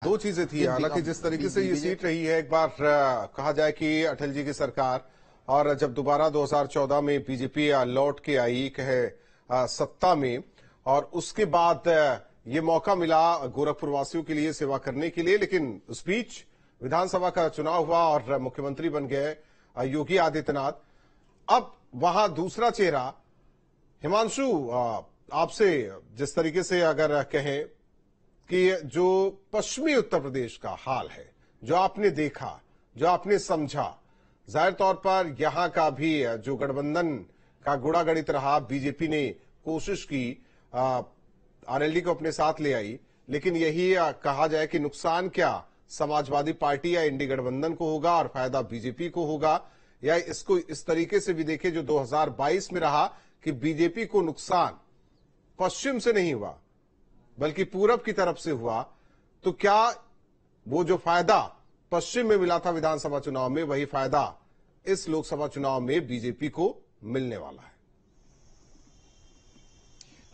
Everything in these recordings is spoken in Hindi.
दो चीजें थी। हालांकि जिस तरीके से ये सीट रही है, एक बार कहा जाए कि अटल जी की सरकार, और जब दोबारा 2014 में बीजेपी लौट के आई कहे सत्ता में, और उसके बाद ये मौका मिला गोरखपुर वासियों के लिए सेवा करने के लिए। लेकिन उस बीच विधानसभा का चुनाव हुआ और मुख्यमंत्री बन गए योगी आदित्यनाथ। अब वहां दूसरा चेहरा हिमांशु, आपसे जिस तरीके से अगर कहें कि जो पश्चिमी उत्तर प्रदेश का हाल है, जो आपने देखा, जो आपने समझा, जाहिर तौर पर यहां का भी जो गठबंधन का गुड़ागणित रहा, बीजेपी ने कोशिश की, आरएलडी को अपने साथ ले आई, लेकिन यही कहा जाए कि नुकसान क्या समाजवादी पार्टी या इंडी गठबंधन को होगा और फायदा बीजेपी को होगा, या इसको इस तरीके से भी देखें जो 2022 में रहा कि बीजेपी को नुकसान पश्चिम से नहीं हुआ बल्कि पूरब की तरफ से हुआ। तो क्या वो जो फायदा पश्चिम में मिला था विधानसभा चुनाव में, वही फायदा इस लोकसभा चुनाव में बीजेपी को मिलने वाला है?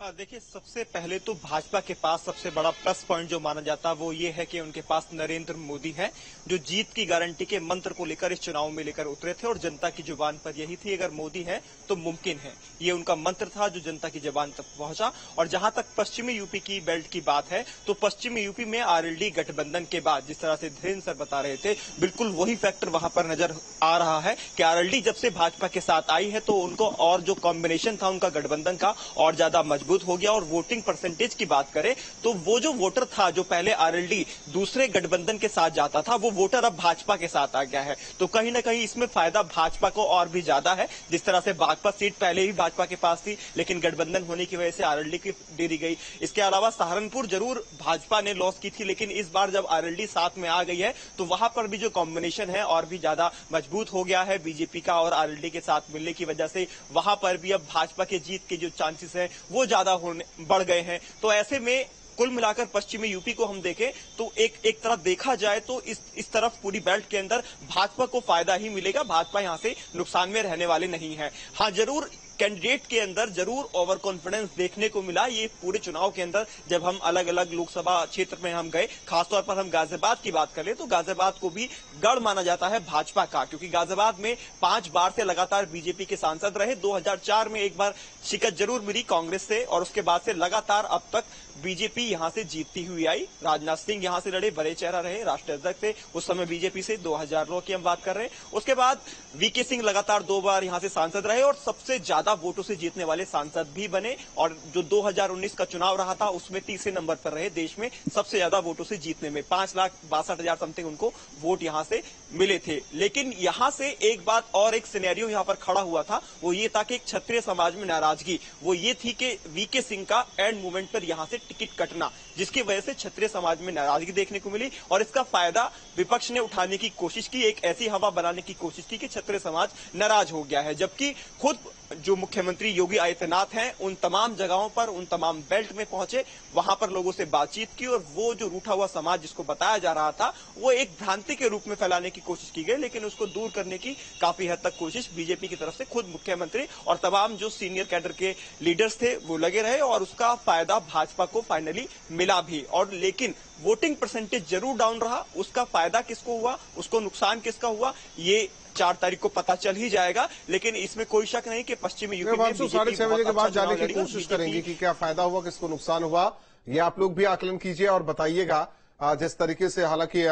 देखिए, सबसे पहले तो भाजपा के पास सबसे बड़ा प्लस पॉइंट जो माना जाता है वो ये है कि उनके पास नरेंद्र मोदी है, जो जीत की गारंटी के मंत्र को लेकर इस चुनाव में लेकर उतरे थे और जनता की जुबान पर यही थी, अगर मोदी है तो मुमकिन है। ये उनका मंत्र था जो जनता की जुबान तक पहुंचा। और जहां तक पश्चिमी यूपी की बेल्ट की बात है, तो पश्चिमी यूपी में आरएलडी गठबंधन के बाद जिस तरह से धीरेन्द्र सर बता रहे थे, बिल्कुल वही फैक्टर वहां पर नजर आ रहा है कि आरएलडी जब से भाजपा के साथ आई है तो उनको और जो कॉम्बिनेशन था उनका गठबंधन का और ज्यादा मजबूत हो गया। और वोटिंग परसेंटेज की बात करें तो वो जो वोटर था जो पहले आरएलडी दूसरे गठबंधन के साथ जाता था, वो वोटर अब भाजपा के साथ आ गया है। तो कहीं ना कहीं इसमें फायदा भाजपा को और भी ज्यादा है। जिस तरह से बागपत सीट पहले ही भाजपा के पास थी, लेकिन गठबंधन होने की वजह से आरएलडी की दे दी गई। इसके अलावा सहारनपुर जरूर भाजपा ने लॉस की थी, लेकिन इस बार जब आरएलडी साथ में आ गई है तो वहां पर भी जो कॉम्बिनेशन है और भी ज्यादा मजबूत हो गया है बीजेपी का, और आरएलडी के साथ मिलने की वजह से वहां पर भी अब भाजपा के जीत के जो चांसेस है वो ज्यादा बढ़ गए हैं। तो ऐसे में कुल मिलाकर पश्चिमी यूपी को हम देखें तो एक तरफ देखा जाए तो इस तरफ पूरी बेल्ट के अंदर भाजपा को फायदा ही मिलेगा। भाजपा यहां से नुकसान में रहने वाले नहीं है। हाँ, जरूर कैंडिडेट के अंदर जरूर ओवर कॉन्फिडेंस देखने को मिला ये पूरे चुनाव के अंदर। जब हम अलग अलग लोकसभा क्षेत्र में हम गए, खासतौर पर हम गाजियाबाद की बात करें तो गाजियाबाद को भी गढ़ माना जाता है भाजपा का, क्योंकि गाजियाबाद में 5 बार से लगातार बीजेपी के सांसद रहे। 2004 में एक बार शिकस्त जरूर मिली कांग्रेस से, और उसके बाद से लगातार अब तक बीजेपी यहां से जीतती हुई आई। राजनाथ सिंह यहां से लड़े, बड़े चेहरा रहे, राष्ट्रीय अध्यक्ष थे उस समय बीजेपी से, 2009 की हम बात कर रहे हैं। उसके बाद वीके सिंह लगातार 2 बार यहां से सांसद रहे और सबसे ज्यादा वोटों से जीतने वाले सांसद भी बने। और जो 2019 का चुनाव रहा था उसमें तीसरे नंबर पर रहे देश में सबसे ज्यादा वोटों से जीतने में, 5,62,000 समथिंग उनको वोट यहां से मिले थे। लेकिन यहां से एक बात और एक सिनेरियो यहां पर खड़ा हुआ था, वो ये था कि एक क्षत्रिय समाज में नाराजगी वो ये थी कि वीके सिंह का एंड मूवमेंट पर यहां से टिकट कटना, जिसकी वजह से क्षत्रिय समाज में नाराजगी देखने को मिली। और इसका फायदा विपक्ष ने उठाने की कोशिश की, एक ऐसी हवा बनाने की कोशिश की कि क्षत्रिय समाज नाराज हो गया है। जबकि खुद जो मुख्यमंत्री योगी आदित्यनाथ हैं उन तमाम जगहों पर, उन तमाम बेल्ट में पहुंचे, वहां पर लोगों से बातचीत की, और वो जो रूठा हुआ समाज जिसको बताया जा रहा था वो एक भ्रांति के रूप में फैलाने की कोशिश की गई, लेकिन उसको दूर करने की काफी हद तक कोशिश बीजेपी की तरफ से खुद मुख्यमंत्री और तमाम जो सीनियर कैडर के लीडर्स थे वो लगे रहे, और उसका फायदा भाजपा को फाइनली मिला भी। और लेकिन वोटिंग परसेंटेज जरूर डाउन रहा, उसका फायदा किसको हुआ, उसको नुकसान किसका हुआ, ये 4 तारीख को पता चल ही जाएगा। लेकिन इसमें कोई शक नहीं कि पश्चिमी यूपी में 6:30 बजे के बाद जाने की कोशिश करेंगे कि क्या फायदा हुआ, किसको नुकसान हुआ। ये आप लोग भी आकलन कीजिए और बताइएगा। जिस तरीके से हालांकि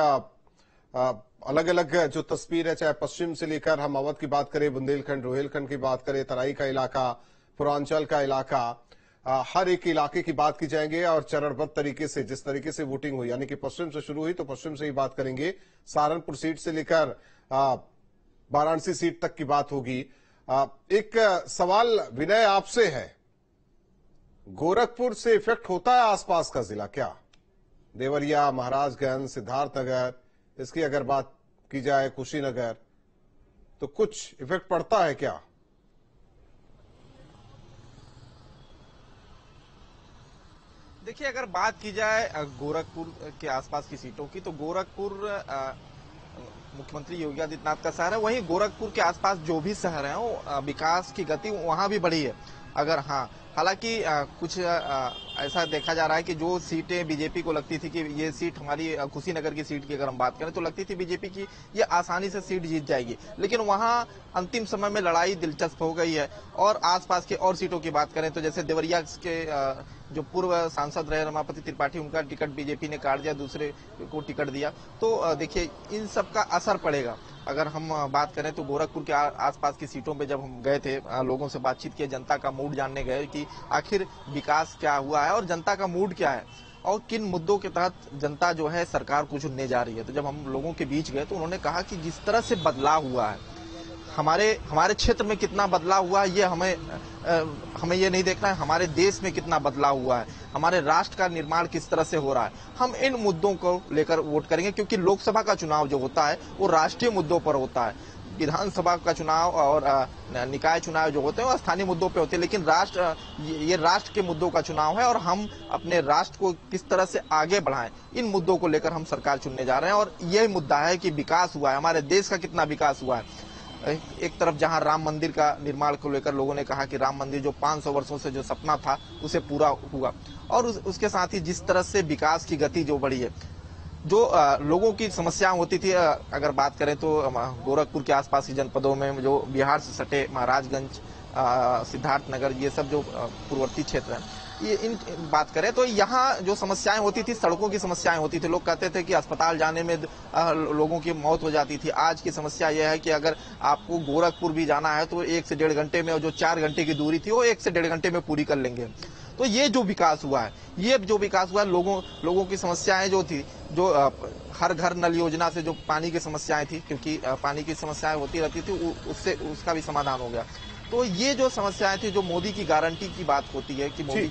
अलग अलग जो तस्वीर है, चाहे पश्चिम से लेकर हम अवध की बात करें, बुंदेलखंड, रोहिलखंड की बात करें, तराई का इलाका, पूर्वांचल का इलाका, हर एक इलाके की बात की जाएंगे और चरणबद्ध तरीके से जिस तरीके से वोटिंग हुई, यानी कि पश्चिम से शुरू हुई तो पश्चिम से ही बात करेंगे। सहारनपुर सीट से लेकर वाराणसी सीट तक की बात होगी। एक सवाल विनय आपसे है, गोरखपुर से इफेक्ट होता है आसपास का जिला क्या? देवरिया, महाराजगंज, सिद्धार्थनगर, इसकी अगर बात की जाए कुशीनगर, तो कुछ इफेक्ट पड़ता है क्या? देखिए, अगर बात की जाए गोरखपुर के आसपास की सीटों की, तो गोरखपुर मुख्यमंत्री योगी आदित्यनाथ का शहर है। वहीं गोरखपुर के आसपास जो भी शहर है वो विकास की गति वहां भी बढ़ी है। अगर हाँ, हालांकि कुछ ऐसा देखा जा रहा है कि जो सीटें बीजेपी को लगती थी कि ये सीट हमारी कुशीनगर की सीट की अगर हम बात करें तो लगती थी बीजेपी की ये आसानी से सीट जीत जाएगी, लेकिन वहां अंतिम समय में लड़ाई दिलचस्प हो गई है। और आसपास के और सीटों की बात करें तो जैसे देवरिया के जो पूर्व सांसद रहे रमापति त्रिपाठी, उनका टिकट बीजेपी ने काट दिया, दूसरे को टिकट दिया। तो देखिए इन सब का असर पड़ेगा। अगर हम बात करें तो गोरखपुर के आसपास की सीटों पे जब हम गए थे, लोगों से बातचीत किए, जनता का मूड जानने गए कि आखिर विकास क्या हुआ है और जनता का मूड क्या है और किन मुद्दों के तहत जनता जो है सरकार को चुनने जा रही है। तो जब हम लोगों के बीच गए तो उन्होंने कहा कि जिस तरह से बदलाव हुआ है हमारे क्षेत्र में कितना बदलाव हुआ है ये हमें ये नहीं देखना है, हमारे देश में कितना बदलाव हुआ है, हमारे राष्ट्र का निर्माण किस तरह से हो रहा है। हम इन मुद्दों को लेकर वोट करेंगे क्योंकि लोकसभा का चुनाव जो होता है वो राष्ट्रीय मुद्दों पर होता है। विधानसभा का चुनाव और निकाय चुनाव जो होते हैं वो स्थानीय मुद्दों पे होते हैं, लेकिन ये राष्ट्र के मुद्दों का चुनाव है और हम अपने राष्ट्र को किस तरह से आगे बढ़ाएं, इन मुद्दों को लेकर हम सरकार चुनने जा रहे हैं। और यही मुद्दा है कि विकास हुआ है, हमारे देश का कितना विकास हुआ है। एक तरफ जहां राम मंदिर का निर्माण को लेकर लोगों ने कहा कि राम मंदिर जो 500 वर्षों से जो सपना था उसे पूरा हुआ, और उसके साथ ही जिस तरह से विकास की गति जो बढ़ी है, जो लोगों की समस्याएं होती थी, अगर बात करें तो गोरखपुर के आसपास के जनपदों में जो बिहार से सटे महाराजगंज, सिद्धार्थनगर, ये सब जो पूर्ववर्ती क्षेत्र हैं, ये इन बात करें तो यहाँ जो समस्याएं होती थी, सड़कों की समस्याएं होती थी। लोग कहते थे कि अस्पताल जाने में लोगों की मौत हो जाती थी। आज की समस्या यह है कि अगर आपको गोरखपुर भी जाना है तो 1 से 1.5 घंटे में, और जो 4 घंटे की दूरी थी वो 1 से 1.5 घंटे में पूरी कर लेंगे। तो ये जो विकास हुआ है, लोगों की समस्याएं जो थी, जो हर घर नल योजना से जो पानी की समस्याएं थी, क्योंकि पानी की समस्याएं होती रहती थी, उसका भी समाधान हो गया। तो ये जो समस्याएं थी, जो मोदी की गारंटी की बात होती है कि मोदी